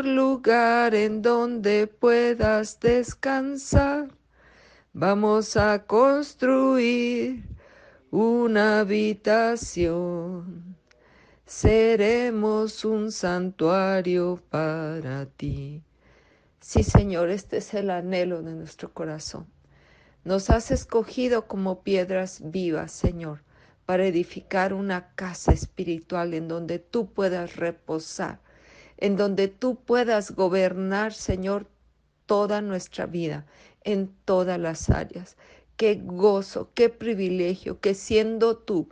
mejor lugar en donde puedas descansar. Vamos a construir una habitación. Seremos un santuario para ti. Sí, Señor, este es el anhelo de nuestro corazón. Nos has escogido como piedras vivas, Señor, para edificar una casa espiritual en donde tú puedas reposar, en donde tú puedas gobernar, Señor, toda nuestra vida, en todas las áreas. Qué gozo, qué privilegio que siendo tú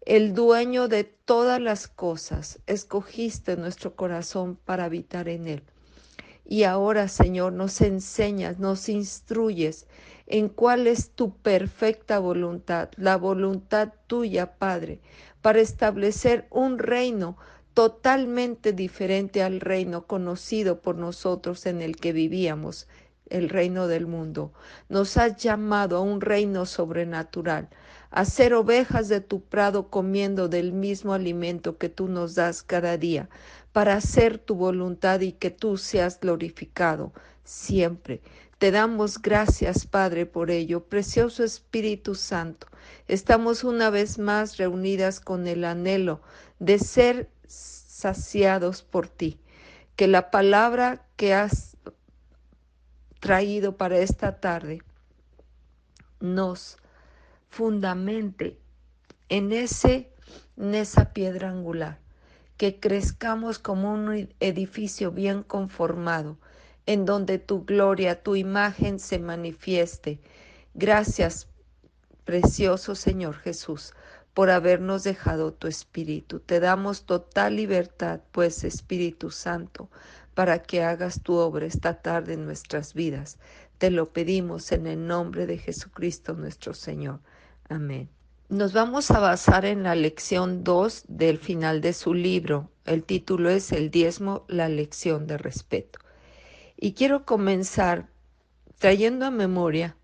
el dueño de todas las cosas, escogiste nuestro corazón para habitar en él. Y ahora, Señor, nos enseñas, nos instruyes en cuál es tu perfecta voluntad, la voluntad tuya, Padre, para establecer un reino totalmente diferente al reino conocido por nosotros en el que vivíamos, el reino del mundo. Nos has llamado a un reino sobrenatural, a ser ovejas de tu prado comiendo del mismo alimento que tú nos das cada día, para hacer tu voluntad y que tú seas glorificado siempre. Te damos gracias, Padre, por ello. Precioso Espíritu Santo, estamos una vez más reunidas con el anhelo de ser saciados por ti. Que la palabra que has traído para esta tarde nos fundamente en esa piedra angular, que crezcamos como un edificio bien conformado, en donde tu gloria, tu imagen se manifieste. Gracias, precioso Señor Jesús, por habernos dejado tu Espíritu. Te damos total libertad, pues, Espíritu Santo, para que hagas tu obra esta tarde en nuestras vidas. Te lo pedimos en el nombre de Jesucristo nuestro Señor. Amén. Nos vamos a basar en la lección 2 del final de su libro. El título es El diezmo, la lección de respeto. Y quiero comenzar trayendo a memoria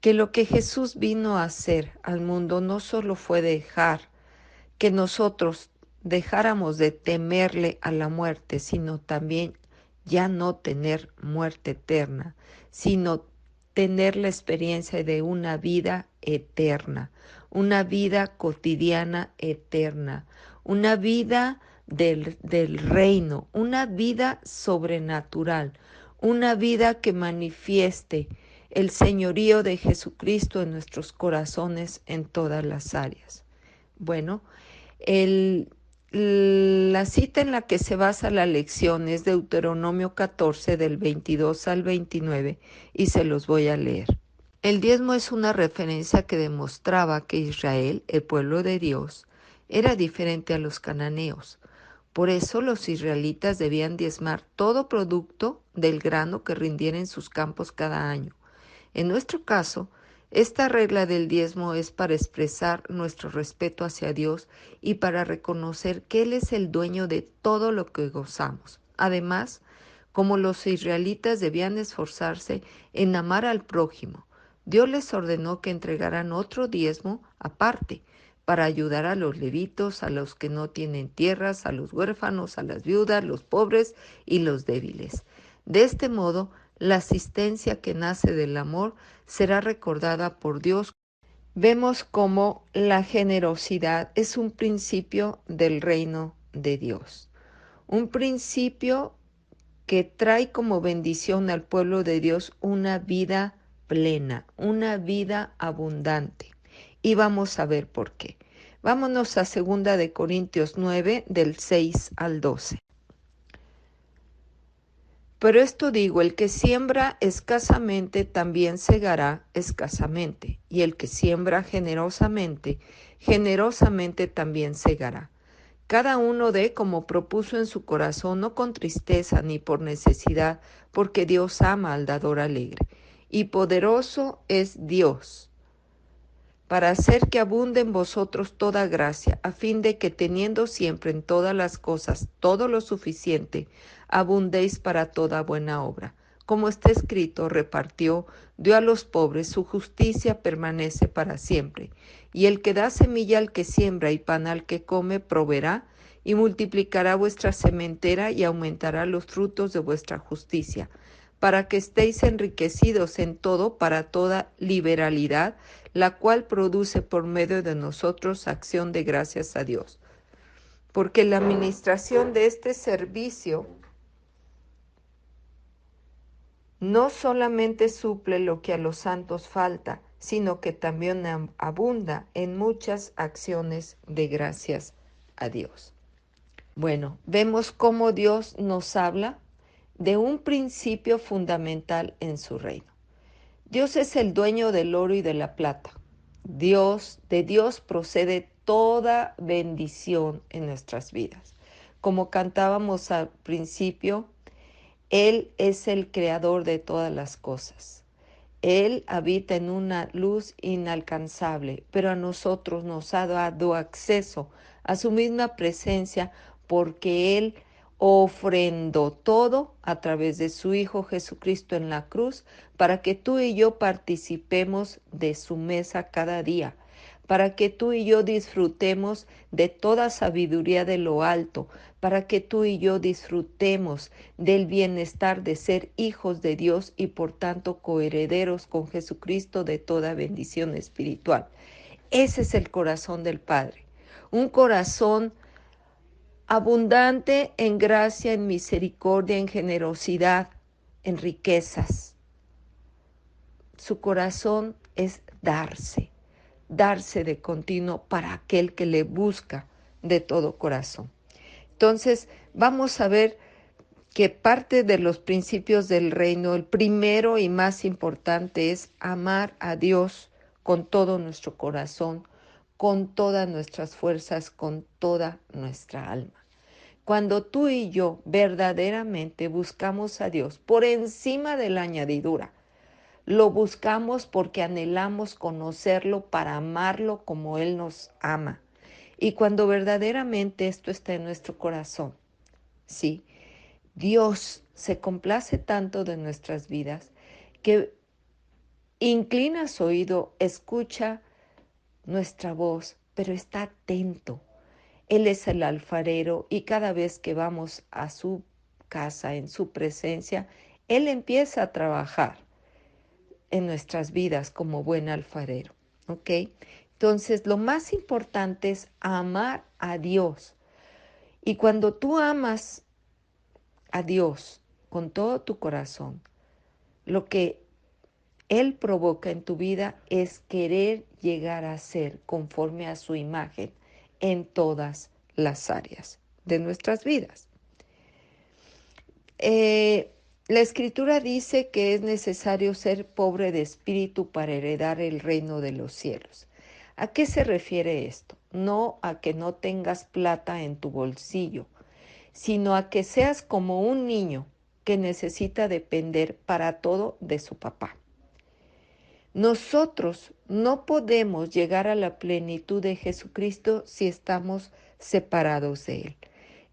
que lo que Jesús vino a hacer al mundo no solo fue dejar que nosotros dejáramos de temerle a la muerte, sino también ya no tener muerte eterna, sino tener la experiencia de una vida eterna, una vida cotidiana eterna, una vida del reino, una vida sobrenatural, una vida que manifieste el señorío de Jesucristo en nuestros corazones en todas las áreas. Bueno, la cita en la que se basa la lección es Deuteronomio 14 del 22 al 29 y se los voy a leer. El diezmo es una referencia que demostraba que Israel, el pueblo de Dios, era diferente a los cananeos. Por eso los israelitas debían diezmar todo producto del grano que rindiera en sus campos cada año. En nuestro caso, esta regla del diezmo es para expresar nuestro respeto hacia Dios y para reconocer que Él es el dueño de todo lo que gozamos. Además, como los israelitas debían esforzarse en amar al prójimo, Dios les ordenó que entregaran otro diezmo aparte para ayudar a los levitos, a los que no tienen tierras, a los huérfanos, a las viudas, los pobres y los débiles. De este modo, la asistencia que nace del amor será recordada por Dios. Vemos cómo la generosidad es un principio del reino de Dios, un principio que trae como bendición al pueblo de Dios una vida plena, una vida abundante. Y vamos a ver por qué. Vámonos a 2 de Corintios 9, del 6 al 12. Pero esto digo, el que siembra escasamente también segará escasamente, y el que siembra generosamente, generosamente también segará. Cada uno dé como propuso en su corazón, no con tristeza ni por necesidad, porque Dios ama al dador alegre. Y poderoso es Dios para hacer que abunde en vosotros toda gracia, a fin de que teniendo siempre en todas las cosas todo lo suficiente, abundéis para toda buena obra. Como está escrito, repartió, dio a los pobres, su justicia permanece para siempre. Y el que da semilla al que siembra y pan al que come, proveerá, y multiplicará vuestra sementera y aumentará los frutos de vuestra justicia, para que estéis enriquecidos en todo para toda liberalidad, la cual produce por medio de nosotros acción de gracias a Dios. Porque la administración de este servicio no solamente suple lo que a los santos falta, sino que también abunda en muchas acciones de gracias a Dios. Bueno, vemos cómo Dios nos habla de un principio fundamental en su reino. Dios es el dueño del oro y de la plata. De Dios procede toda bendición en nuestras vidas. Como cantábamos al principio, Él es el creador de todas las cosas. Él habita en una luz inalcanzable, pero a nosotros nos ha dado acceso a su misma presencia porque Él ofrendó todo a través de su Hijo Jesucristo en la cruz para que tú y yo participemos de su mesa cada día, para que tú y yo disfrutemos de toda sabiduría de lo alto, para que tú y yo disfrutemos del bienestar de ser hijos de Dios y por tanto coherederos con Jesucristo de toda bendición espiritual. Ese es el corazón del Padre, un corazón abundante en gracia, en misericordia, en generosidad, en riquezas. Su corazón es darse de continuo para aquel que le busca de todo corazón. Entonces, vamos a ver que parte de los principios del reino, el primero y más importante es amar a Dios con todo nuestro corazón, con todas nuestras fuerzas, con toda nuestra alma. Cuando tú y yo verdaderamente buscamos a Dios por encima de la añadidura, lo buscamos porque anhelamos conocerlo para amarlo como Él nos ama. Y cuando verdaderamente esto está en nuestro corazón, sí, Dios se complace tanto de nuestras vidas que inclina su oído, escucha nuestra voz, pero está atento. Él es el alfarero y cada vez que vamos a su casa, en su presencia, Él empieza a trabajar en nuestras vidas como buen alfarero. ¿Ok? Entonces, lo más importante es amar a Dios. Y cuando tú amas a Dios con todo tu corazón, lo que Él provoca en tu vida es querer llegar a ser conforme a su imagen en todas las áreas de nuestras vidas. La Escritura dice que es necesario ser pobre de espíritu para heredar el reino de los cielos. ¿A qué se refiere esto? No a que no tengas plata en tu bolsillo, sino a que seas como un niño que necesita depender para todo de su papá. Nosotros no podemos llegar a la plenitud de Jesucristo si estamos separados de Él.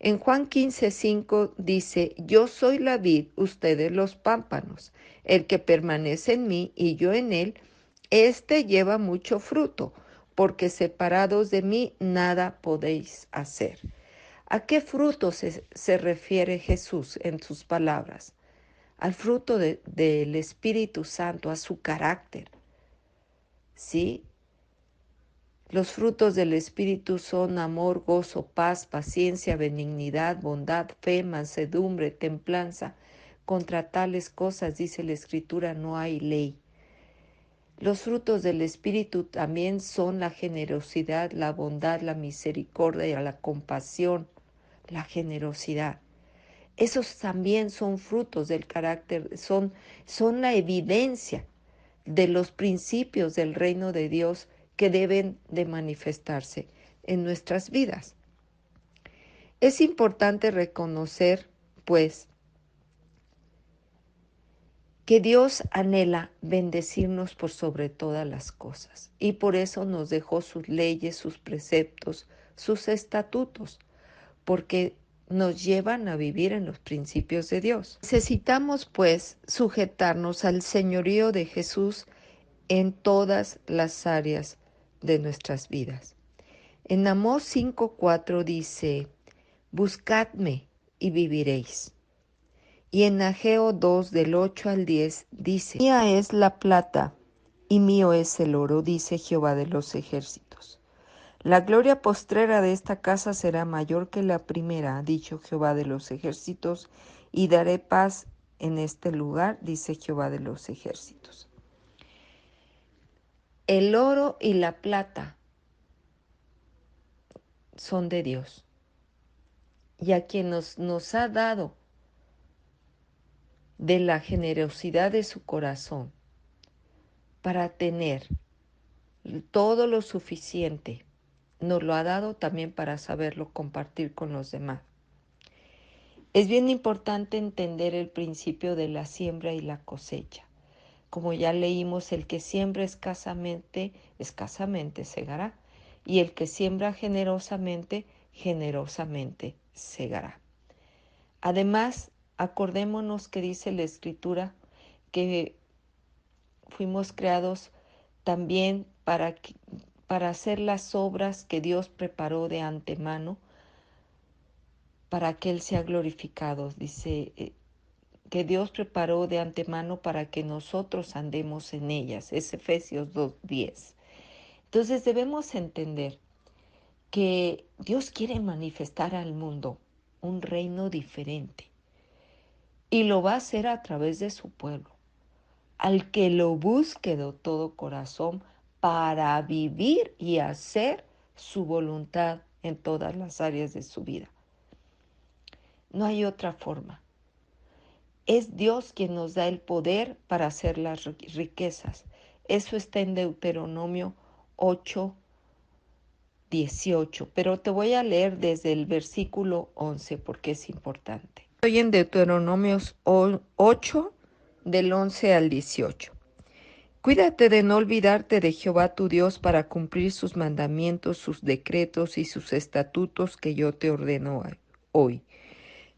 En Juan 15:5 dice, yo soy la vid, ustedes los pámpanos. El que permanece en mí y yo en él, éste lleva mucho fruto, porque separados de mí nada podéis hacer. ¿A qué fruto se refiere Jesús en sus palabras? Al fruto del Espíritu Santo, a su carácter. ¿Sí? Los frutos del Espíritu son amor, gozo, paz, paciencia, benignidad, bondad, fe, mansedumbre, templanza. Contra tales cosas, dice la Escritura, no hay ley. Los frutos del Espíritu también son la generosidad, la bondad, la misericordia, la compasión, la generosidad. Esos también son frutos del carácter, son la evidencia de los principios del reino de Dios que deben de manifestarse en nuestras vidas. Es importante reconocer, pues, que Dios anhela bendecirnos por sobre todas las cosas y por eso nos dejó sus leyes, sus preceptos, sus estatutos, porque nos llevan a vivir en los principios de Dios. Necesitamos, pues, sujetarnos al señorío de Jesús en todas las áreas de nuestras vidas. En Amós 5:4 dice, Buscadme y viviréis. Y en Ageo 2, del 8 al 10, dice: Mía es la plata y mío es el oro, dice Jehová de los ejércitos. La gloria postrera de esta casa será mayor que la primera, ha dicho Jehová de los ejércitos, y daré paz en este lugar, dice Jehová de los ejércitos. El oro y la plata son de Dios, y a quien nos ha dado de la generosidad de su corazón para tener todo lo suficiente, nos lo ha dado también para saberlo compartir con los demás. Es bien importante entender el principio de la siembra y la cosecha. Como ya leímos, el que siembra escasamente, escasamente segará, y el que siembra generosamente, generosamente segará. Además, acordémonos que dice la Escritura que fuimos creados también para hacer las obras que Dios preparó de antemano para que Él sea glorificado. Dice que Dios preparó de antemano para que nosotros andemos en ellas. Es Efesios 2:10. Entonces debemos entender que Dios quiere manifestar al mundo un reino diferente y lo va a hacer a través de su pueblo, al que lo busque de todo corazón para vivir y hacer su voluntad en todas las áreas de su vida. No hay otra forma. Es Dios quien nos da el poder para hacer las riquezas. Eso está en Deuteronomio 8:18, pero te voy a leer desde el versículo 11 porque es importante. Estoy en Deuteronomios 8, del 11 al 18. Cuídate de no olvidarte de Jehová tu Dios para cumplir sus mandamientos, sus decretos y sus estatutos que yo te ordeno hoy.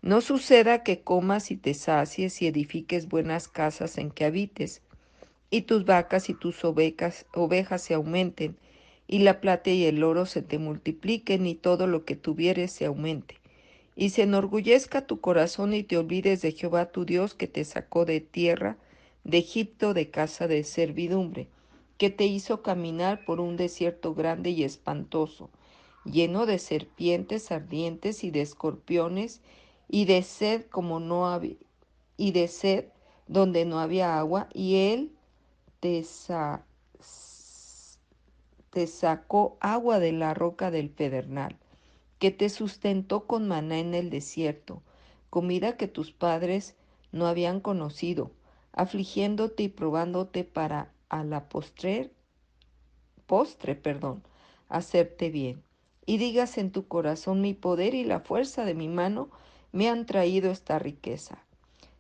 No suceda que comas y te sacies y edifiques buenas casas en que habites, y tus vacas y tus ovejas se aumenten, y la plata y el oro se te multipliquen, y todo lo que tuvieres se aumente. Y se enorgullezca tu corazón y te olvides de Jehová tu Dios que te sacó de tierra de Egipto, de casa de servidumbre, que te hizo caminar por un desierto grande y espantoso, lleno de serpientes ardientes y de escorpiones, y de sed y de sed donde no había agua, y él te, te sacó agua de la roca del pedernal, que te sustentó con maná en el desierto, comida que tus padres no habían conocido, afligiéndote y probándote para a la postre, hacerte bien. Y digas en tu corazón: mi poder y la fuerza de mi mano me han traído esta riqueza.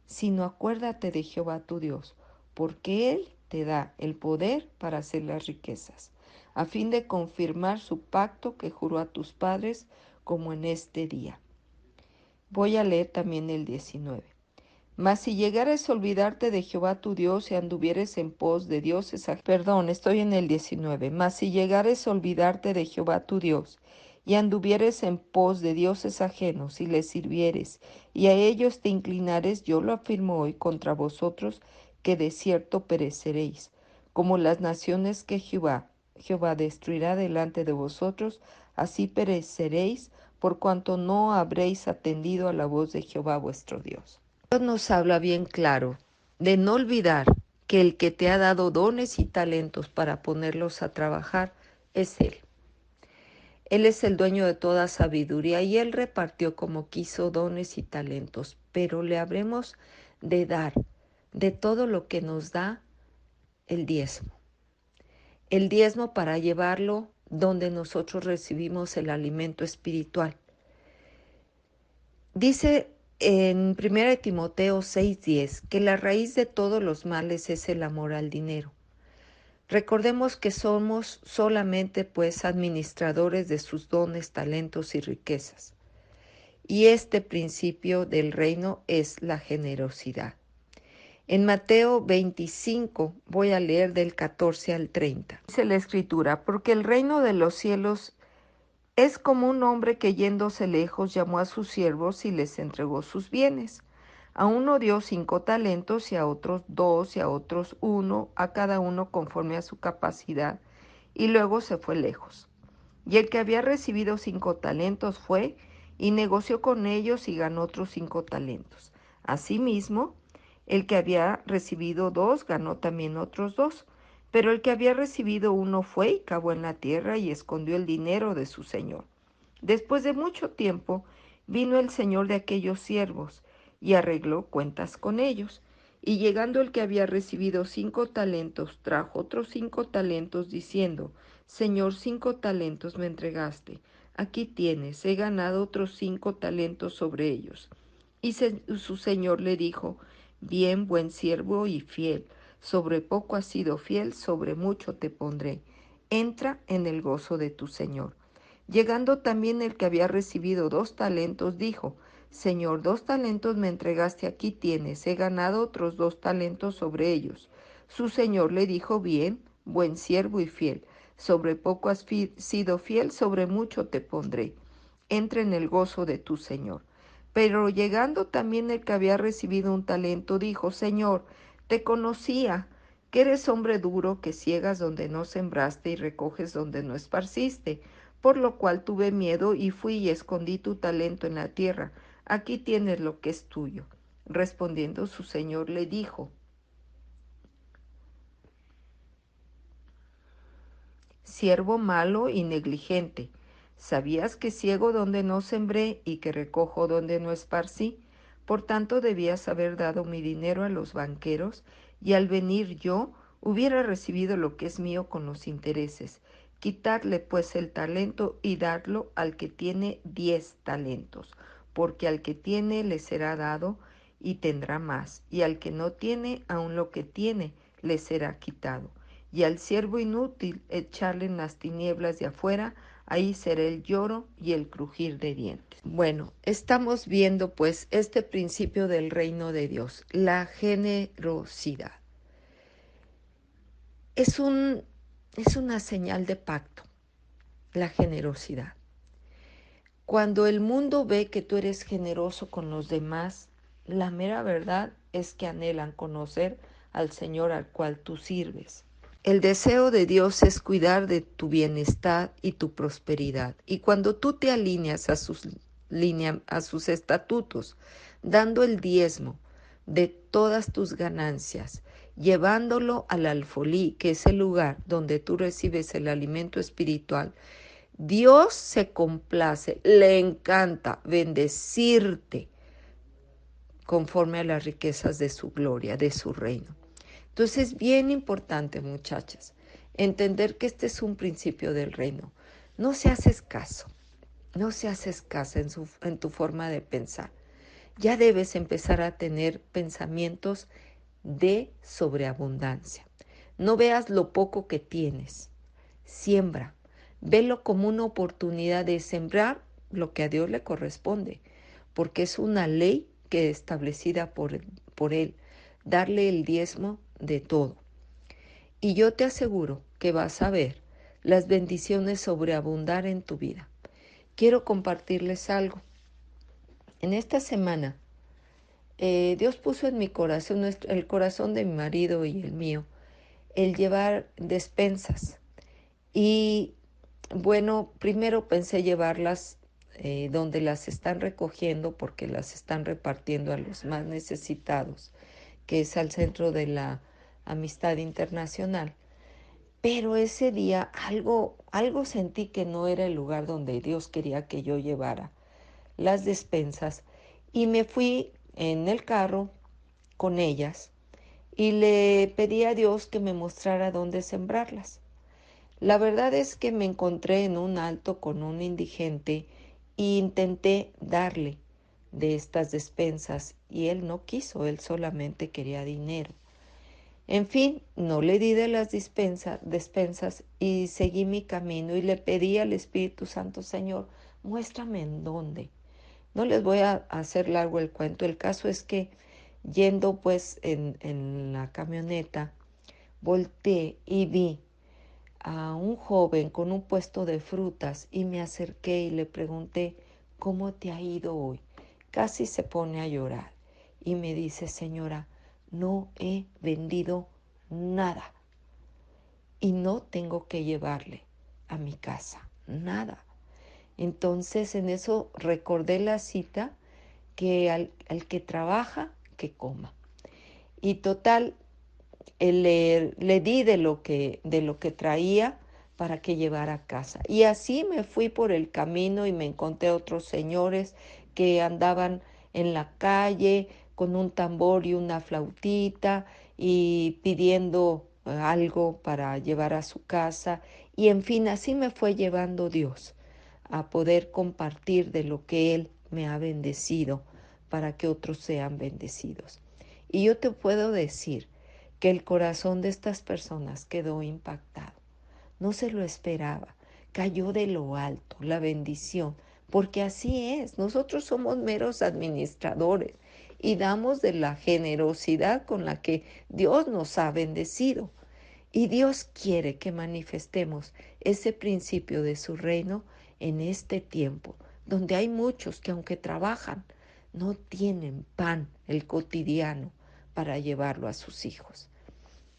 Sino acuérdate de Jehová tu Dios, porque Él te da el poder para hacer las riquezas, a fin de confirmar su pacto que juró a tus padres, como en este día. Voy a leer también el 19. Mas si llegares a olvidarte de Jehová tu Dios y anduvieres en pos de dioses estoy en el 19. Mas si llegares a olvidarte de Jehová tu Dios y anduvieres en pos de dioses ajenos y les sirvieres y a ellos te inclinares, yo lo afirmo hoy contra vosotros, que de cierto pereceréis, como las naciones que Jehová destruirá delante de vosotros, así pereceréis, por cuanto no habréis atendido a la voz de Jehová vuestro Dios. Dios nos habla bien claro de no olvidar que el que te ha dado dones y talentos para ponerlos a trabajar es Él. Él es el dueño de toda sabiduría y Él repartió como quiso dones y talentos, pero le habremos de dar de todo lo que nos da el diezmo. El diezmo para llevarlo donde nosotros recibimos el alimento espiritual. Dice en 1 Timoteo 6:10 que la raíz de todos los males es el amor al dinero. Recordemos que somos solamente pues administradores de sus dones, talentos y riquezas. Y este principio del reino es la generosidad. En Mateo 25 voy a leer del 14 al 30. Dice la Escritura: porque el reino de los cielos Es como un hombre que yéndose lejos llamó a sus siervos y les entregó sus bienes. A uno dio 5 talentos y a otros 2 y a otros 1, a cada uno conforme a su capacidad, y luego se fue lejos. Y el que había recibido 5 talentos fue y negoció con ellos y ganó otros 5 talentos. Asimismo, el que había recibido 2 ganó también otros 2. Pero el que había recibido 1 fue y cavó en la tierra y escondió el dinero de su señor. Después de mucho tiempo vino el señor de aquellos siervos y arregló cuentas con ellos. Y llegando el que había recibido 5 talentos, trajo otros 5 talentos, diciendo: Señor, 5 talentos me entregaste. Aquí tienes, he ganado otros 5 talentos sobre ellos. Y su señor le dijo: Bien, buen siervo y fiel. Sobre poco has sido fiel, sobre mucho te pondré. Entra en el gozo de tu señor. Llegando también el que había recibido 2 talentos, dijo: Señor, 2 talentos me entregaste, aquí tienes, he ganado otros 2 talentos sobre ellos. Su señor le dijo: Bien, buen siervo y fiel, sobre poco has sido fiel, sobre mucho te pondré. Entra en el gozo de tu señor. Pero llegando también el que había recibido 1 talento, dijo: Señor, te conocía, que eres hombre duro, que ciegas donde no sembraste y recoges donde no esparciste. Por lo cual tuve miedo y fui y escondí tu talento en la tierra. Aquí tienes lo que es tuyo. Respondiendo su señor le dijo: Siervo malo y negligente, ¿sabías que ciego donde no sembré y que recojo donde no esparcí? Por tanto debías haber dado mi dinero a los banqueros, y al venir yo hubiera recibido lo que es mío con los intereses. Quitarle pues el talento y darlo al que tiene 10 talentos, porque al que tiene le será dado y tendrá más, y al que no tiene, aun lo que tiene le será quitado. Y al siervo inútil echarle en las tinieblas de afuera, ahí será el lloro y el crujir de dientes. Bueno, estamos viendo pues este principio del reino de Dios, la generosidad. Es una señal de pacto, la generosidad. Cuando el mundo ve que tú eres generoso con los demás, la mera verdad es que anhelan conocer al Señor al cual tú sirves. El deseo de Dios es cuidar de tu bienestar y tu prosperidad. Y cuando tú te alineas a sus estatutos, dando el diezmo de todas tus ganancias, llevándolo al alfolí, que es el lugar donde tú recibes el alimento espiritual, Dios se complace, le encanta bendecirte conforme a las riquezas de su gloria, de su reino. Entonces es bien importante, muchachas, entender que este es un principio del reino. No seas escaso, no seas escasa en tu forma de pensar. Ya debes empezar a tener pensamientos de sobreabundancia. No veas lo poco que tienes, siembra. Velo como una oportunidad de sembrar lo que a Dios le corresponde, porque es una ley que es establecida por Él, darle el diezmo de todo. Y yo te aseguro que vas a ver las bendiciones sobreabundar en tu vida. Quiero compartirles algo. En esta semana, Dios puso en mi corazón, el corazón de mi marido y el mío, el llevar despensas. Y bueno, primero pensé llevarlas donde las están recogiendo, porque las están repartiendo a los más necesitados, que es al Centro de la Amistad Internacional. Pero ese día algo sentí que no era el lugar donde Dios quería que yo llevara las despensas, y me fui en el carro con ellas y le pedí a Dios que me mostrara dónde sembrarlas. La verdad es que me encontré en un alto con un indigente e intenté darle de estas despensas y él no quiso, él solamente quería dinero. En fin, no le di de las despensas y seguí mi camino y le pedí al Espíritu Santo: Señor, muéstrame en dónde. No les voy a hacer largo el cuento. El caso es que yendo pues en la camioneta, volteé y vi a un joven con un puesto de frutas y me acerqué y le pregunté, ¿cómo te ha ido hoy? Casi se pone a llorar y me dice, señora, no he vendido nada y no tengo que llevarle a mi casa, nada. Entonces en eso recordé la cita que al que trabaja, que coma. Y total, le di de lo que traía para que llevara a casa. Y así me fui por el camino y me encontré otros señores que andaban en la calle con un tambor y una flautita y pidiendo algo para llevar a su casa. Y en fin, así me fue llevando Dios a poder compartir de lo que Él me ha bendecido para que otros sean bendecidos. Y yo te puedo decir que el corazón de estas personas quedó impactado. No se lo esperaba. Cayó de lo alto la bendición, porque así es. Nosotros somos meros administradores y damos de la generosidad con la que Dios nos ha bendecido. Y Dios quiere que manifestemos ese principio de su reino en este tiempo, donde hay muchos que aunque trabajan, no tienen pan, el cotidiano, para llevarlo a sus hijos.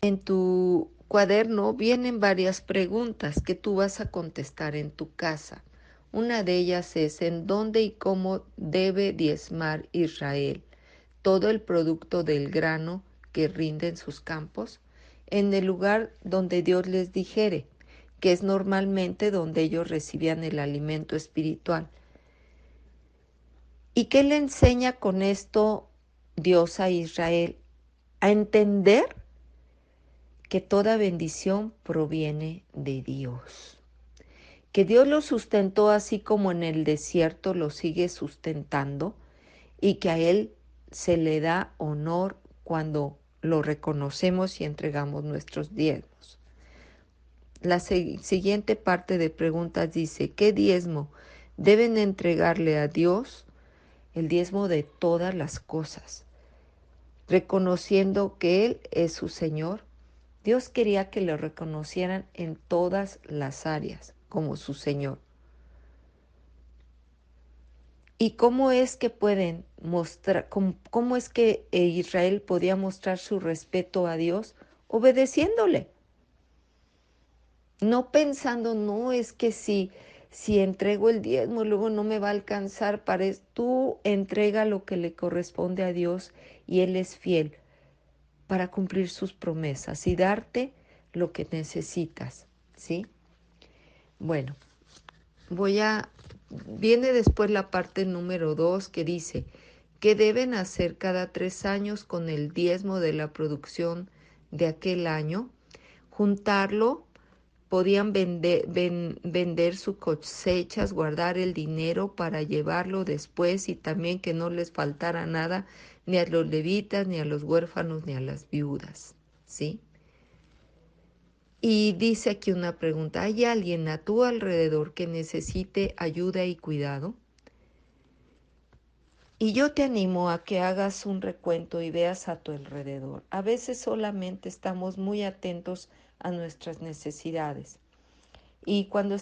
En tu cuaderno vienen varias preguntas que tú vas a contestar en tu casa. Una de ellas es ¿en dónde y cómo debe diezmar Israel todo el producto del grano que rinde en sus campos? En el lugar donde Dios les dijere, que es normalmente donde ellos recibían el alimento espiritual. ¿Y qué le enseña con esto Dios a Israel? A entender que toda bendición proviene de Dios, que Dios lo sustentó así como en el desierto lo sigue sustentando y que a Él se le da honor cuando lo reconocemos y entregamos nuestros diezmos. La siguiente parte de preguntas dice, ¿qué diezmo deben entregarle a Dios? El diezmo de todas las cosas, reconociendo que Él es su Señor. Dios quería que lo reconocieran en todas las áreas como su Señor. ¿Y cómo es que pueden mostrar, cómo es que Israel podía mostrar su respeto a Dios? Obedeciéndole. No pensando, no, es que si entrego el diezmo, luego no me va a alcanzar para eso. Tú entrega lo que le corresponde a Dios y Él es fiel para cumplir sus promesas y darte lo que necesitas, ¿sí? Bueno, viene después la parte número 2 que dice, ¿qué deben hacer cada 3 años con el diezmo de la producción de aquel año? Juntarlo, podían vender sus cosechas, guardar el dinero para llevarlo después y también que no les faltara nada ni a los levitas, ni a los huérfanos, ni a las viudas, ¿sí? Y dice aquí una pregunta, ¿hay alguien a tu alrededor que necesite ayuda y cuidado? Y yo te animo a que hagas un recuento y veas a tu alrededor. A veces solamente estamos muy atentos a nuestras necesidades. Y cuando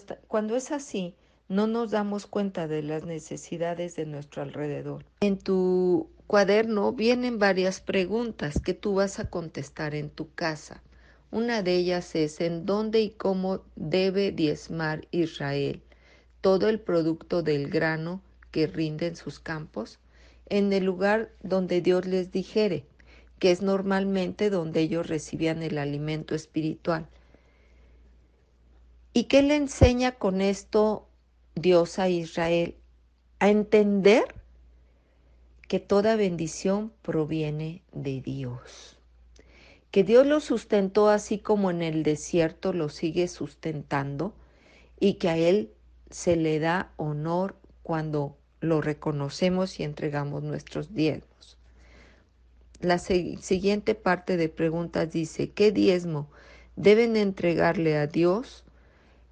es así, no nos damos cuenta de las necesidades de nuestro alrededor. En tu cuaderno vienen varias preguntas que tú vas a contestar en tu casa. Una de ellas es ¿en dónde y cómo debe diezmar Israel todo el producto del grano que rinde en sus campos? En el lugar donde Dios les dijere, que es normalmente donde ellos recibían el alimento espiritual. ¿Y qué le enseña con esto Dios a Israel? A entender que toda bendición proviene de Dios, que Dios lo sustentó así como en el desierto lo sigue sustentando y que a Él se le da honor cuando lo reconocemos y entregamos nuestros diezmos. La siguiente parte de preguntas dice, ¿qué diezmo deben entregarle a Dios?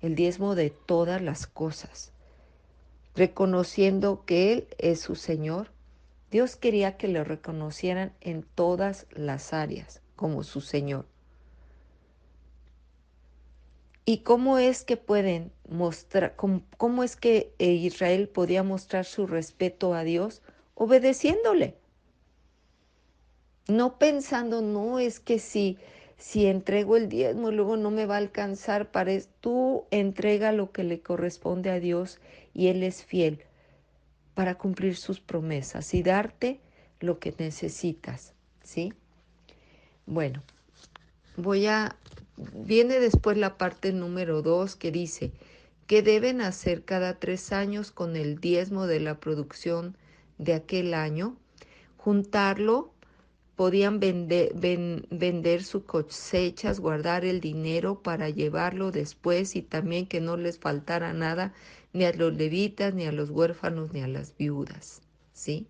El diezmo de todas las cosas, reconociendo que Él es su Señor. Dios quería que lo reconocieran en todas las áreas como su Señor. ¿Y cómo es que pueden mostrar, cómo es que Israel podía mostrar su respeto a Dios? Obedeciéndole. No pensando, no, es que si entrego el diezmo, luego no me va a alcanzar para eso. Tú entrega lo que le corresponde a Dios y Él es fiel para cumplir sus promesas y darte lo que necesitas, ¿sí? Bueno, viene después la parte número 2 que dice que deben hacer cada 3 años con el diezmo de la producción de aquel año, juntarlo. Podían vender sus cosechas, guardar el dinero para llevarlo después y también que no les faltara nada ni a los levitas, ni a los huérfanos, ni a las viudas, ¿sí?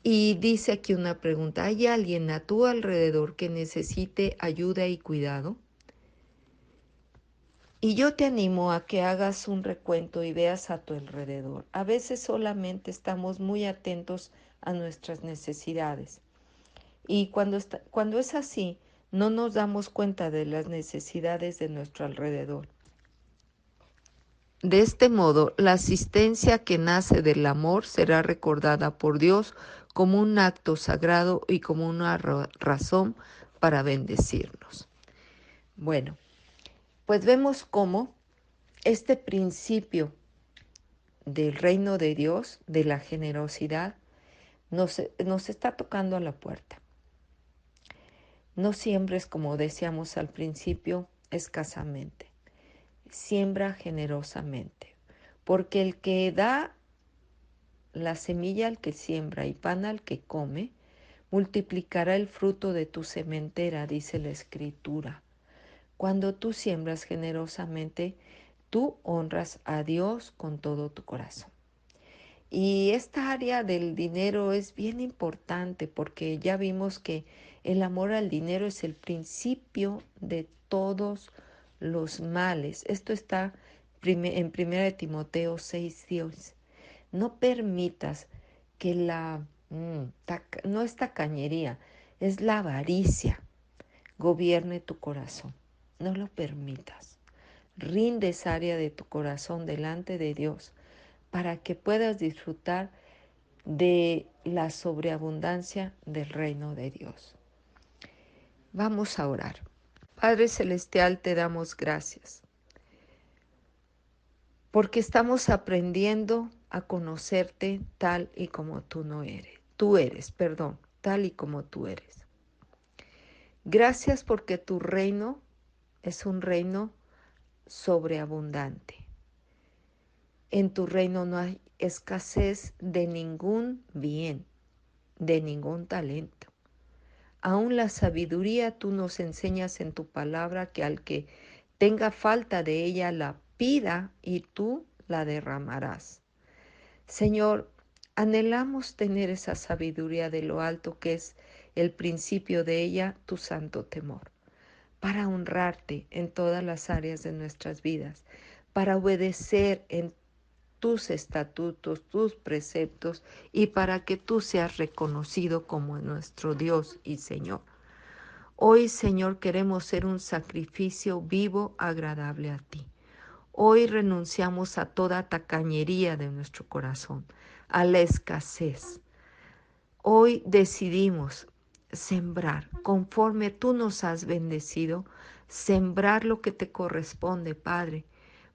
Y dice aquí una pregunta, ¿hay alguien a tu alrededor que necesite ayuda y cuidado? Y yo te animo a que hagas un recuento y veas a tu alrededor. A veces solamente estamos muy atentos a nuestras necesidades. Y cuando es así, no nos damos cuenta de las necesidades de nuestro alrededor. De este modo, la asistencia que nace del amor será recordada por Dios como un acto sagrado y como una razón para bendecirnos. Bueno, pues vemos cómo este principio del reino de Dios, de la generosidad, nos está tocando a la puerta. No siembres, como decíamos al principio, escasamente. Siembra generosamente, porque el que da la semilla al que siembra y pan al que come, multiplicará el fruto de tu sementera, dice la Escritura. Cuando tú siembras generosamente, tú honras a Dios con todo tu corazón. Y esta área del dinero es bien importante porque ya vimos que el amor al dinero es el principio de todos los males. Esto está en 1 Timoteo 6:10. No permitas que no es tacañería, es la avaricia, gobierne tu corazón. No lo permitas. Rinde esa área de tu corazón delante de Dios para que puedas disfrutar de la sobreabundancia del reino de Dios. Vamos a orar. Padre Celestial, te damos gracias porque estamos aprendiendo a conocerte tal y como tú no eres. Tal y como tú eres. Gracias porque tu reino es un reino sobreabundante. En tu reino no hay escasez de ningún bien, de ningún talento. Aún la sabiduría tú nos enseñas en tu palabra que al que tenga falta de ella la pida y tú la derramarás. Señor, anhelamos tener esa sabiduría de lo alto que es el principio de ella, tu santo temor, para honrarte en todas las áreas de nuestras vidas, para obedecer en tus estatutos, tus preceptos y para que tú seas reconocido como nuestro Dios y Señor. Hoy, Señor, queremos ser un sacrificio vivo, agradable a ti. Hoy renunciamos a toda tacañería de nuestro corazón, a la escasez. Hoy decidimos sembrar, conforme tú nos has bendecido, sembrar lo que te corresponde, Padre,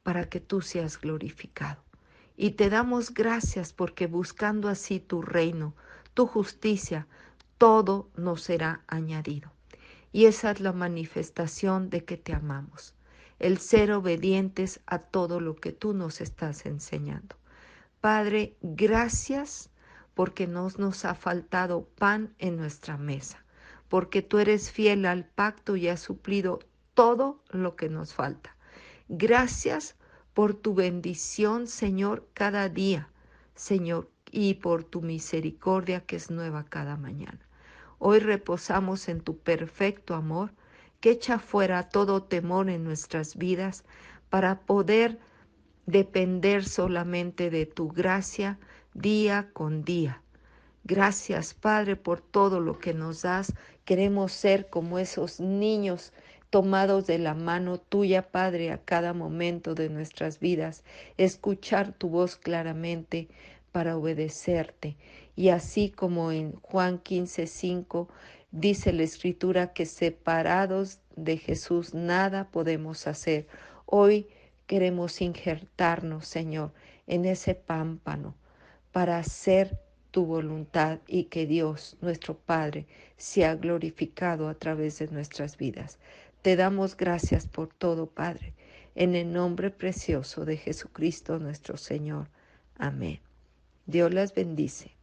para que tú seas glorificado. Y te damos gracias porque buscando así tu reino, tu justicia, todo nos será añadido. Y esa es la manifestación de que te amamos, el ser obedientes a todo lo que tú nos estás enseñando. Padre, gracias porque no nos ha faltado pan en nuestra mesa, porque tú eres fiel al pacto y has suplido todo lo que nos falta. Gracias por tu bendición, Señor, cada día, Señor, y por tu misericordia que es nueva cada mañana. Hoy reposamos en tu perfecto amor que echa fuera todo temor en nuestras vidas para poder depender solamente de tu gracia día con día. Gracias, Padre, por todo lo que nos das. Queremos ser como esos niños tomados de la mano tuya, Padre, a cada momento de nuestras vidas, escuchar tu voz claramente para obedecerte. Y así como en Juan 15:5 dice la Escritura que separados de Jesús nada podemos hacer. Hoy queremos injertarnos, Señor, en ese pámpano para hacer tu voluntad y que Dios, nuestro Padre, sea glorificado a través de nuestras vidas. Te damos gracias por todo, Padre, en el nombre precioso de Jesucristo nuestro Señor. Amén. Dios las bendice.